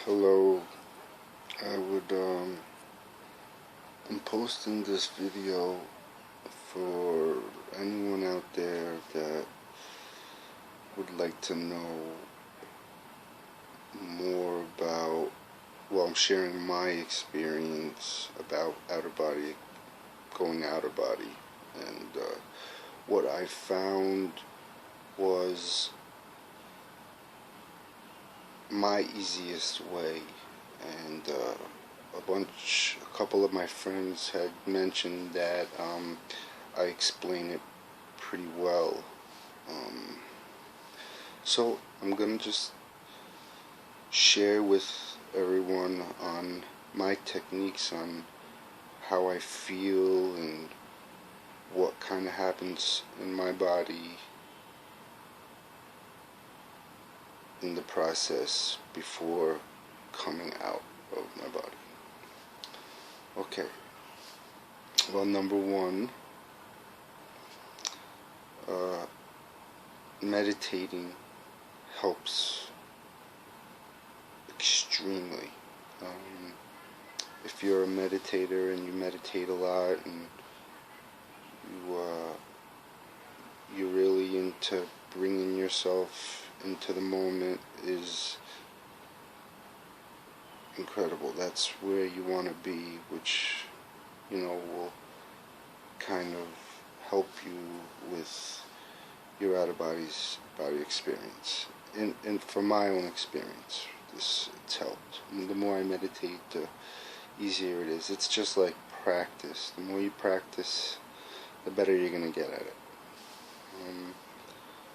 Hello, I'm posting this video for anyone out there that would like to know more about, well, I'm sharing my experience about going out of body, and what I found was my easiest way, and a couple of my friends had mentioned that I explain it pretty well. Um, so I'm gonna just share with everyone on my techniques on how I feel and what kind of happens in my body in the process before coming out of my body. Okay, well, number one, meditating helps extremely. If you're a meditator and you meditate a lot and you're really into bringing yourself into the moment, is incredible. That's where you want to be, which will kind of help you with your out of body experience. And from my own experience, it's helped. And the more I meditate, the easier it is. It's just like practice. The more you practice, the better you're gonna get at it.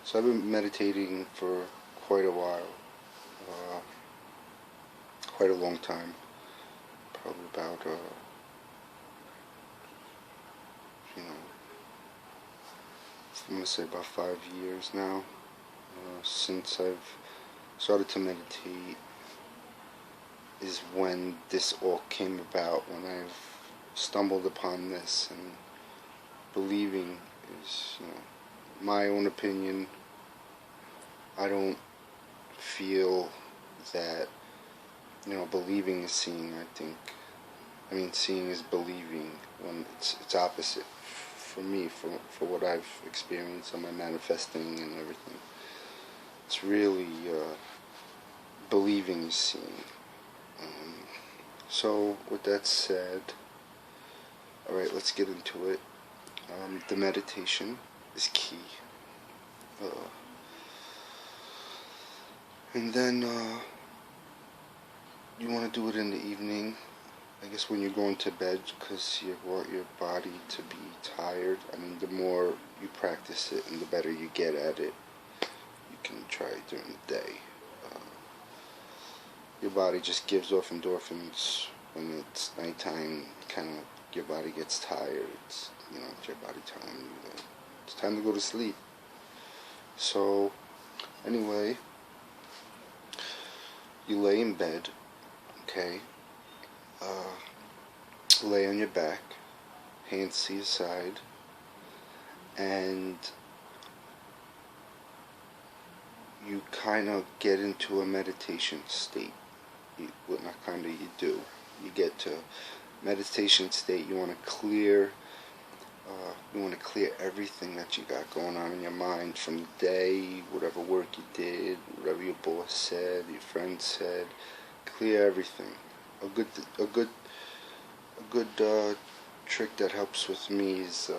So I've been meditating for quite a while, quite a long time, probably about I'm gonna say about 5 years now, since I've started to meditate, is when this all came about, when I've stumbled upon this. And believing is, my own opinion. I don't feel that, believing is seeing. Seeing is believing, when it's opposite for me, for what I've experienced on my manifesting and everything. It's really believing is seeing. So with that said, alright, let's get into it. The meditation is key. And then you want to do it in the evening, I guess, when you're going to bed, because you want your body to be tired. The more you practice it and the better you get at it. You can try it during the day. Your body just gives off endorphins when it's nighttime. Kind of, your body gets tired. It's your body telling you that it's time to go to sleep. So anyway, you lay in bed, okay? Lay on your back, hands to your side, and you kind of get into a meditation state. You do. You get to meditation state. You want to clear everything that you got going on in your mind from the day, whatever work you did, whatever your boss said, your friend said. Clear everything. A good trick that helps with me is,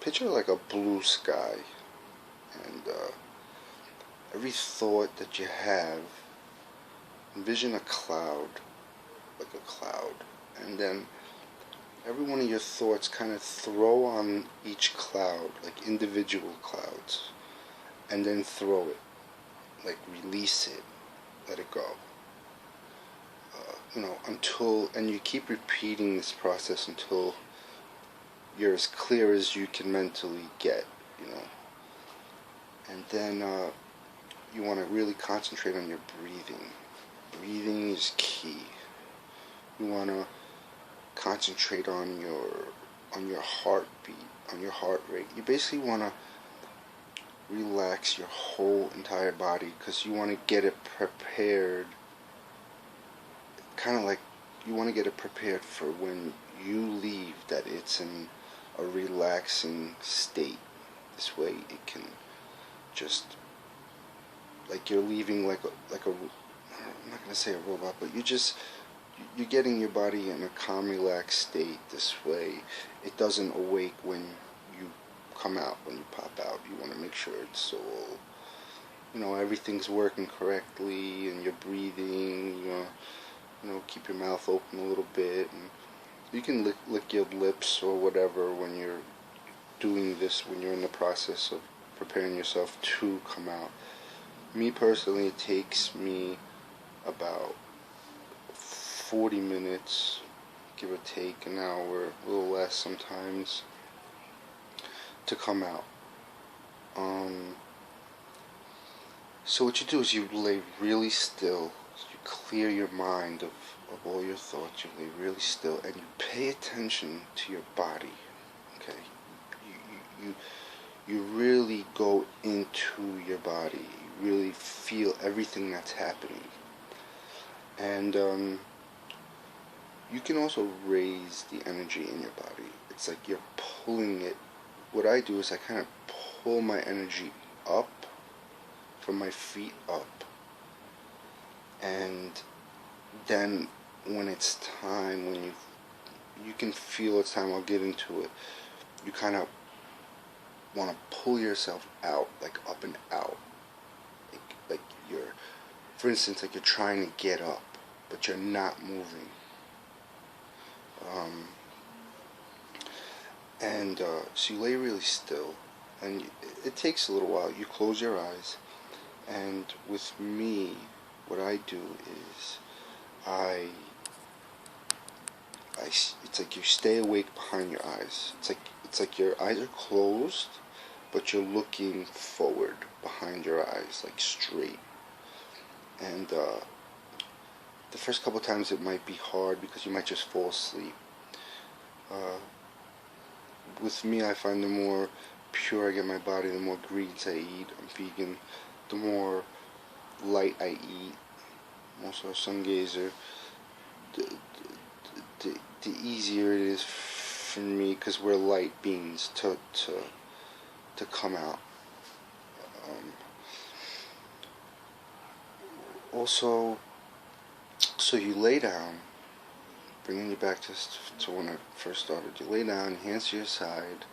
picture like a blue sky, and every thought that you have, envision a cloud, like a cloud, and then every one of your thoughts kind of throw on each cloud, like individual clouds, and then throw it, like release it, let it go. And you keep repeating this process until you're as clear as you can mentally get, And then you want to really concentrate on your breathing. Breathing is key. You want to concentrate on your heartbeat, on your heart rate. You basically want to relax your whole entire body, because you want to get it prepared kind of like you want to get it prepared for when you leave, that it's in a relaxing state. This way it can just, like you're leaving like a I'm not gonna say a robot, but you're getting your body in a calm, relaxed state. This way it doesn't awake when you come out, when you pop out. You want to make sure it's all, everything's working correctly, and you're breathing. Keep your mouth open a little bit, and you can lick your lips or whatever when you're doing this, when you're in the process of preparing yourself to come out. Me personally, it takes me about 40 minutes, give or take an hour, a little less sometimes, to come out. So what you do is you lay really still, you clear your mind of all your thoughts, you lay really still, and you pay attention to your body, okay? You really go into your body, you really feel everything that's happening. And you can also raise the energy in your body. It's like you're pulling it. What I do is I kind of pull my energy up, from my feet up, and then when it's time, when you can feel it's time, I'll get into it, you kind of want to pull yourself out, like up and out, like you're, for instance, like you're trying to get up, but you're not moving. So you lay really still, and it takes a little while. You close your eyes, and with me, what I do is it's like you stay awake behind your eyes. It's like your eyes are closed, but you're looking forward behind your eyes, like straight. And the first couple times it might be hard because you might just fall asleep. With me, I find the more pure I get my body, the more greens I eat. I'm vegan. The more light I eat. I'm also a sun gazer. The easier it is for me, because we're light beings, to come out. Also, so you lay down, bringing you back to when I first started. You lay down, hands to your side.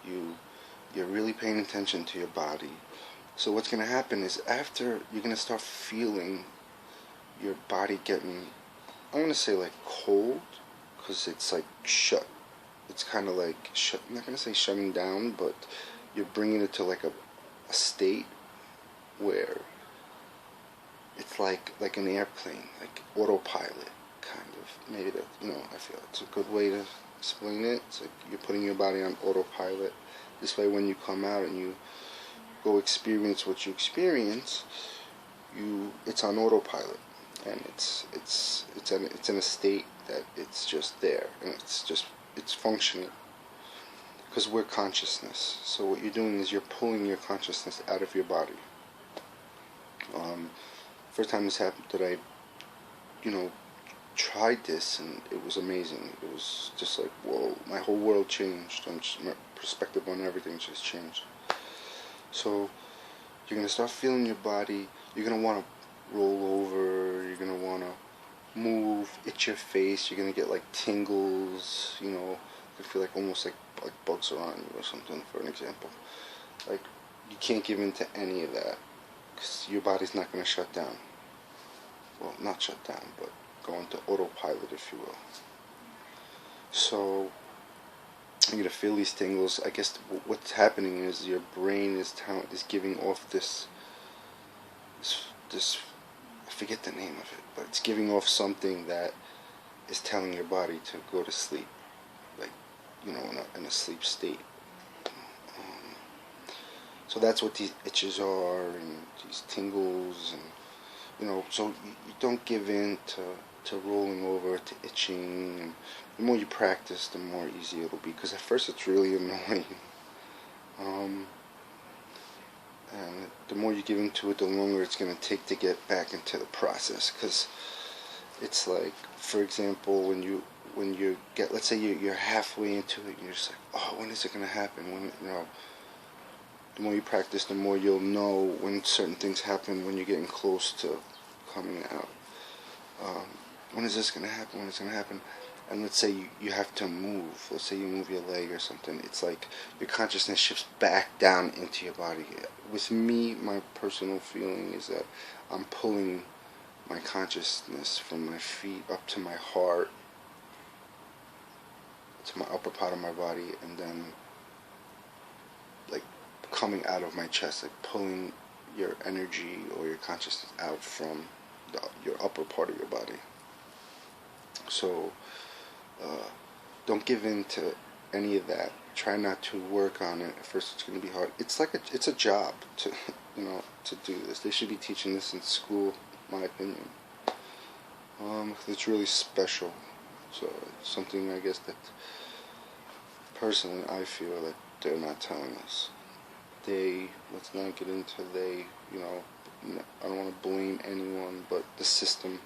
You're really paying attention to your body. So what's going to happen is, after, you're going to start feeling your body getting, I'm going to say like cold, because it's like shut. It's kind of like shut. I'm not going to say shutting down, but you're bringing it to like a state where it's like an airplane, like autopilot, kind of. Maybe that, I feel it's a good way to explain it. It's like you're putting your body on autopilot. This way, when you come out and you go experience what you experience, it's on autopilot, and it's in a state that it's just there, and it's functioning, because we're consciousness. So what you're doing is you're pulling your consciousness out of your body. First time this happened, that I tried this, and it was amazing. It was just like, whoa, my whole world changed. My perspective on everything just changed. So you're going to start feeling your body. You're going to want to roll over. You're going to want to move, itch your face. You're going to get like tingles, you feel like almost like bugs are on you or something, for an example. Like, you can't give in to any of that, because your body's not going to shut down. Well, not shut down, but go into autopilot, if you will. So you're going to feel these tingles. I guess what's happening is your brain is giving off this, I forget the name of it, but it's giving off something that is telling your body to go to sleep, like, in a sleep state. So that's what these itches are, and these tingles, and so you don't give in to rolling over, to itching. And the more you practice, the more easy it'll be, because at first it's really annoying. And the more you give into it, the longer it's going to take to get back into the process, because It's like, for example, when you get, let's say you're halfway into it, and you're just like, oh, when is it gonna happen? When, the more you practice, the more you'll know when certain things happen when you're getting close to coming out. Um, when is this gonna happen? When is it gonna happen? And let's say you have to move. Let's say you move your leg or something. It's like your consciousness shifts back down into your body. With me, my personal feeling is that I'm pulling my consciousness from my feet up to my heart, to my upper part of my body, and then like coming out of my chest, like pulling your energy or your consciousness out from your upper part of your body. So don't give in to any of that. Try not to work on it. At first, it's going to be hard. It's like it's a job to to do this. They should be teaching this in school, in my opinion. It's really special. So it's something, I guess, that personally I feel that they're not telling us. Let's not get into I don't want to blame anyone, but the system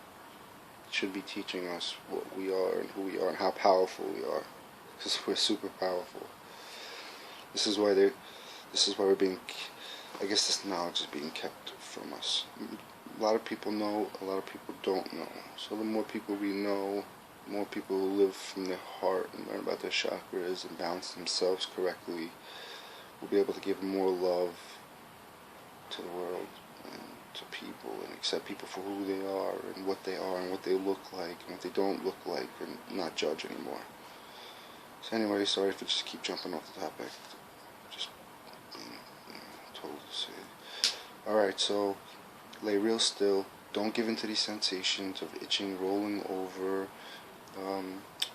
should be teaching us what we are and who we are and how powerful we are, because we're super powerful. This is why we're being, I guess this knowledge is being kept from us. A lot of people know, a lot of people don't know. So the more people we know, the more people who live from their heart and learn about their chakras and balance themselves correctly will be able to give more love to the world and to people, and accept people for who they are and what they look like and what they don't look like, and not judge anymore. So anyway, sorry if I just keep jumping off the topic. Just being told to say. Alright, so lay real still. Don't give in to these sensations of itching, rolling over.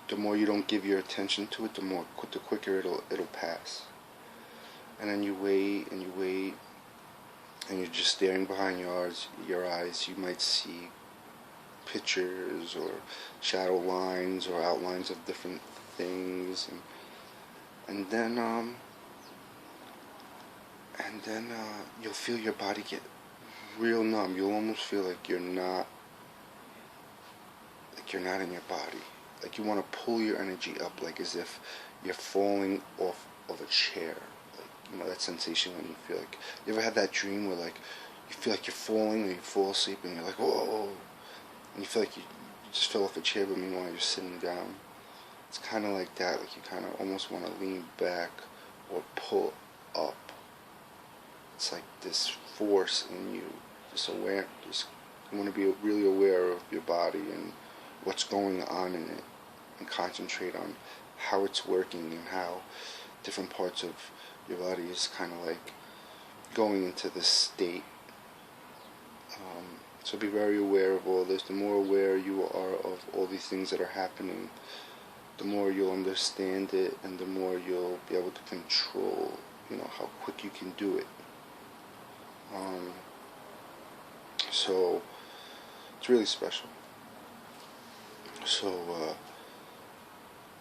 The more you don't give your attention to it, the quicker it'll pass. And then you wait and you wait, and you're just staring behind your eyes. You might see pictures or shadow lines or outlines of different things, and then you'll feel your body get real numb. You'll almost feel like you're not in your body. Like you want to pull your energy up, like as if you're falling off of a chair. Like, that sensation when you feel like, you ever had that dream where like you feel like you're falling, or you fall asleep and you're like, whoa, and you feel like you just fell off a chair, but meanwhile you're sitting down. It's kind of like that. Like you kind of almost want to lean back or pull up. It's like this force in you, you want to be really aware of your body and what's going on in it, and concentrate on how it's working and how different parts of your body is kind of like going into this state. So be very aware of all this. The more aware you are of all these things that are happening, the more you'll understand it, and the more you'll be able to control, how quick you can do it. So it's really special. So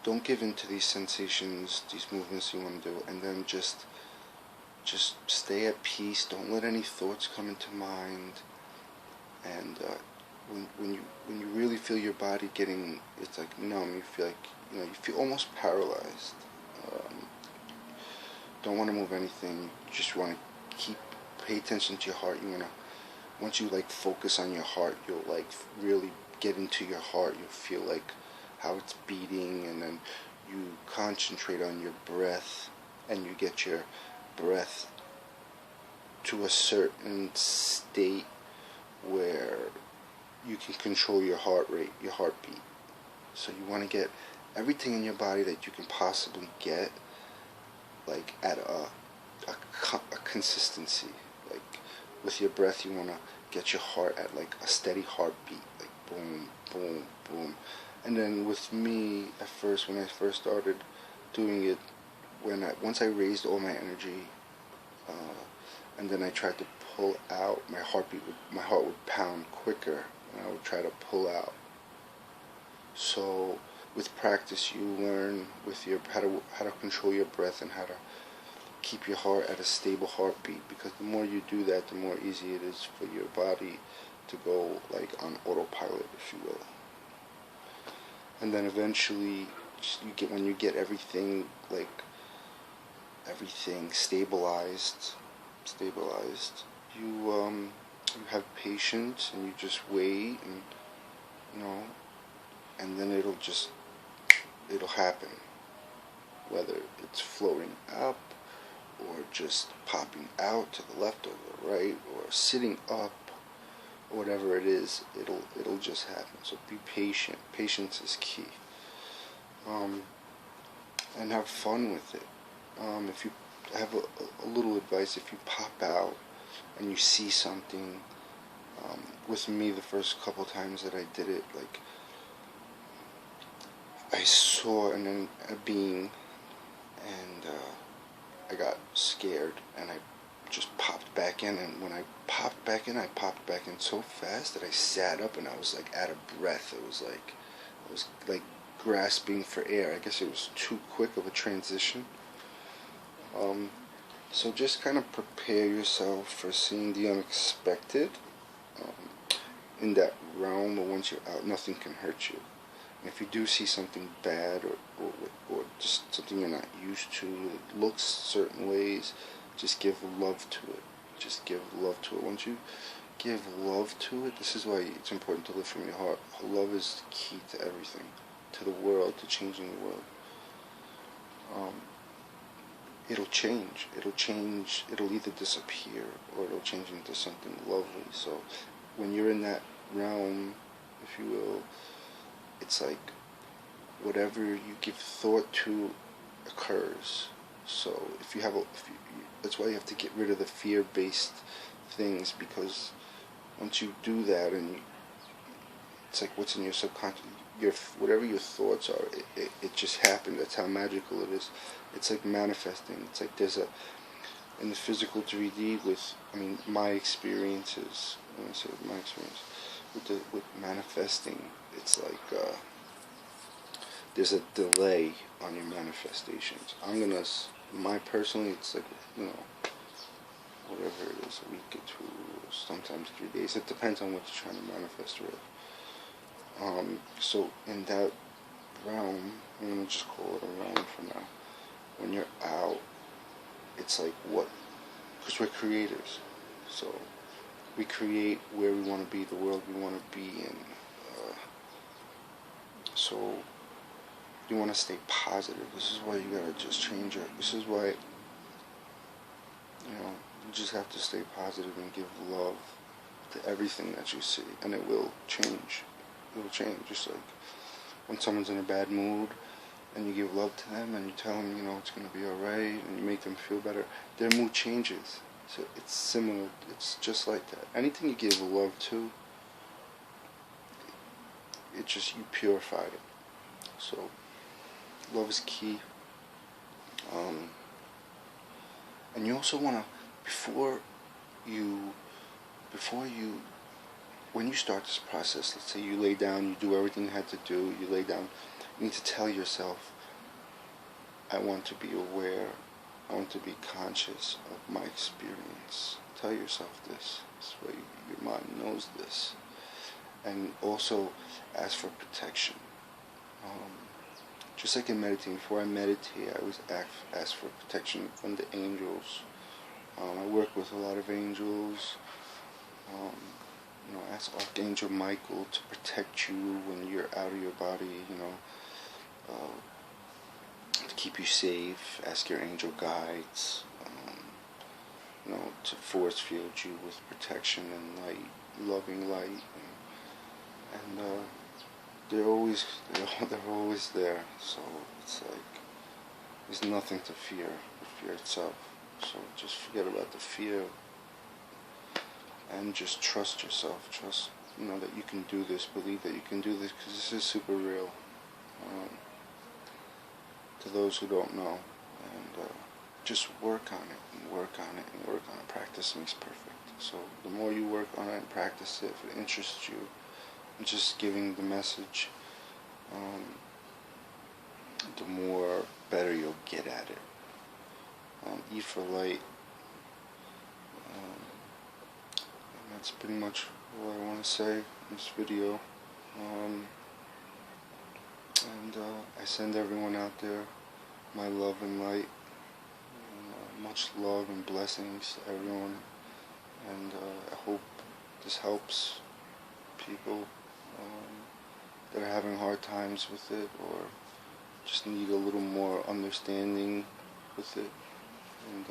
don't give in to these sensations, these movements you want to do, and then just stay at peace. Don't let any thoughts come into mind. And when you really feel your body getting, it's like numb, you feel like you feel almost paralyzed. Don't want to move anything. You just want to pay attention to your heart. Once you like focus on your heart, you'll like really get into your heart. You'll feel like how it's beating, and then you concentrate on your breath, and you get your breath to a certain state where you can control your heart rate, your heartbeat. So you want to get everything in your body that you can possibly get, like at a consistency. Like with your breath, you want to get your heart at like a steady heartbeat, like boom, boom, boom. And then with me, at first, when I first started doing it, once I raised all my energy, and then I tried to pull out, my heart would pound quicker, and I would try to pull out. So with practice, you learn how to control your breath and how to keep your heart at a stable heartbeat, because the more you do that, the more easy it is for your body to go like on autopilot, if you will. and then eventually when you get everything stabilized, you have patience and you just wait, and you know, and then it'll happen, whether it's floating up or just popping out to the left or the right or sitting up, or whatever it is, it'll just happen. So be patient. Patience is key. And have fun with it. If you have a little advice, if you pop out and you see something, with me the first couple times that I did it, like I saw a being, and I got scared and I just popped back in, and when I popped back in so fast that I sat up and I was like out of breath. It was like I was like grasping for air. I guess it was too quick of a transition. So just kind of prepare yourself for seeing the unexpected. In that realm, or once you're out, nothing can hurt you. And if you do see something bad, or just something you're not used to, it looks certain ways, just give love to it. Just give love to it. Once you give love to it, this is why it's important to live from your heart. Love is key to everything, to the world, to changing the world. It'll change. It'll either disappear or it'll change into something lovely. So when you're in that realm, if you will, it's like whatever you give thought to occurs. So that's why you have to get rid of the fear-based things, because once you do that, and it's like what's in your subconscious, whatever your thoughts are, it just happened. That's how magical it is. It's like manifesting. It's like there's in the physical 3D my experiences. When I say my experience with manifesting, it's like there's a delay on your manifestations. Personally, it's like, whatever it is, a week or two, or sometimes 3 days. It depends on what you're trying to manifest with. So in that realm, I'm going to just call it a realm for now. When you're out, it's like because we're creators. So we create where we want to be, the world we want to be in. So you want to stay positive. This is why you got to just change it. This is why, you just have to stay positive and give love to everything that you see, and it will change. It will change. Just like when someone's in a bad mood and you give love to them and you tell them, it's going to be alright, and you make them feel better, their mood changes. So it's similar. It's just like that. Anything you give love to, you purify it. So love is key. And you also want to, when you start this process, let's say you lay down, you do everything you had to do, you lay down, you need to tell yourself, I want to be aware, I want to be conscious of my experience. Tell yourself this. This way your mind knows this. And also ask for protection. Just like in meditating, before I meditate, I always ask for protection from the angels. I work with a lot of angels. Ask Archangel Michael to protect you when you're out of your body, to keep you safe. Ask your angel guides, to force field you with protection and light, loving light, and they're always there. So it's like there's nothing to fear, the fear itself. So just forget about the fear and just trust yourself. Trust, that you can do this. Believe that you can do this, because this is super real. To those who don't know, and just work on it and work on it and work on it. Practice makes perfect. So the more you work on it and practice it, if it interests you, and just giving the message, the more better you'll get at it. Eat for light. And that's pretty much what I want to say in this video. And I send everyone out there my love and light, and much love and blessings to everyone. And I hope this helps people that are having hard times with it, or just need a little more understanding with it. And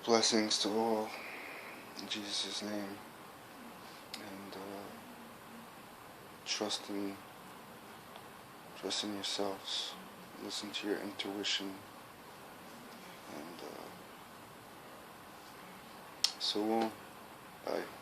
blessings to all in Jesus' name. And trust in yourselves. Listen to your intuition. And so long. Bye.